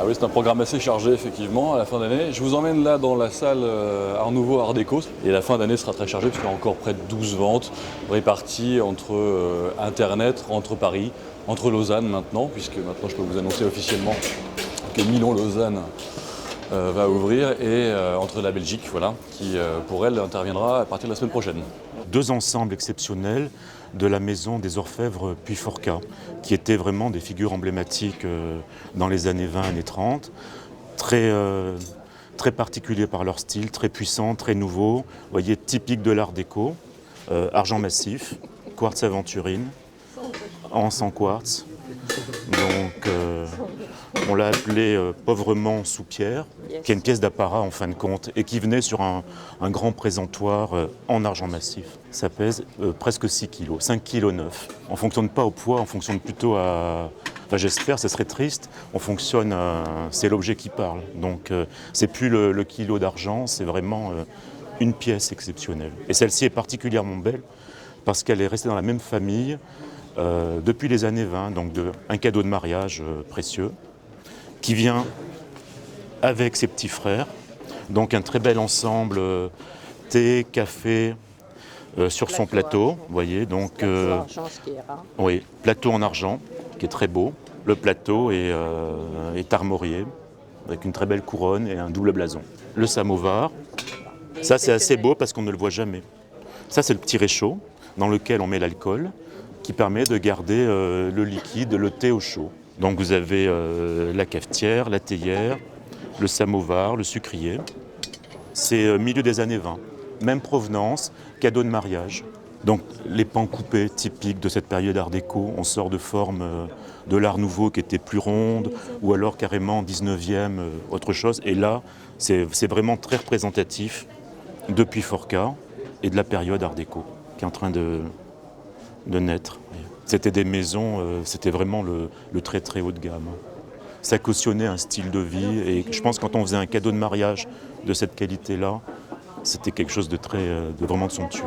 Ah oui, c'est un programme assez chargé, effectivement, à la fin d'année. Je vous emmène là dans la salle Art Nouveau, Art Déco. Et la fin d'année sera très chargée, puisqu'il y a encore près de 12 ventes réparties entre Internet, entre Paris, entre Lausanne maintenant, puisque maintenant je peux vous annoncer officiellement que Milan Lausanne va ouvrir, et entre la Belgique, voilà, qui pour elle interviendra à partir de la semaine prochaine. Deux ensembles exceptionnels de la maison des orfèvres Puyforca, qui étaient vraiment des figures emblématiques dans les années 20, années 30, très particuliers par leur style, très puissants, très nouveaux, vous voyez, typiques de l'art déco, argent massif, quartz aventurine, anse en quartz. Donc on l'a appelé pauvrement sous pierre, qui est une pièce d'apparat en fin de compte, et qui venait sur un grand présentoir en argent massif. Ça pèse presque 6 kg, 5 kg 9. On ne fonctionne pas au poids, on fonctionne plutôt à... Enfin, j'espère, ce serait triste, on fonctionne, c'est l'objet qui parle. Donc c'est plus le kilo d'argent, c'est vraiment une pièce exceptionnelle. Et celle-ci est particulièrement belle parce qu'elle est restée dans la même famille depuis les années 20, donc un cadeau de mariage précieux, qui vient avec ses petits frères. Donc un très bel ensemble, thé, café, sur son plateau, vous voyez. Donc, oui, plateau en argent, qui est très beau. Le plateau est armorié, avec une très belle couronne et un double blason. Le samovar, ça c'est assez beau parce qu'on ne le voit jamais. Ça c'est le petit réchaud dans lequel on met l'alcool, qui permet de garder le liquide, le thé au chaud. Donc vous avez la cafetière, la théière, le samovar, le sucrier. C'est milieu des années 20. Même provenance, cadeau de mariage. Donc les pans coupés typiques de cette période art déco, on sort de formes de l'art nouveau qui était plus ronde, ou alors carrément 19e, autre chose. Et là, c'est vraiment très représentatif de Puyforca et de la période art déco qui est en train de naître. C'était des maisons, c'était vraiment le très très haut de gamme. Ça cautionnait un style de vie, et je pense que quand on faisait un cadeau de mariage de cette qualité-là, c'était quelque chose de vraiment somptueux.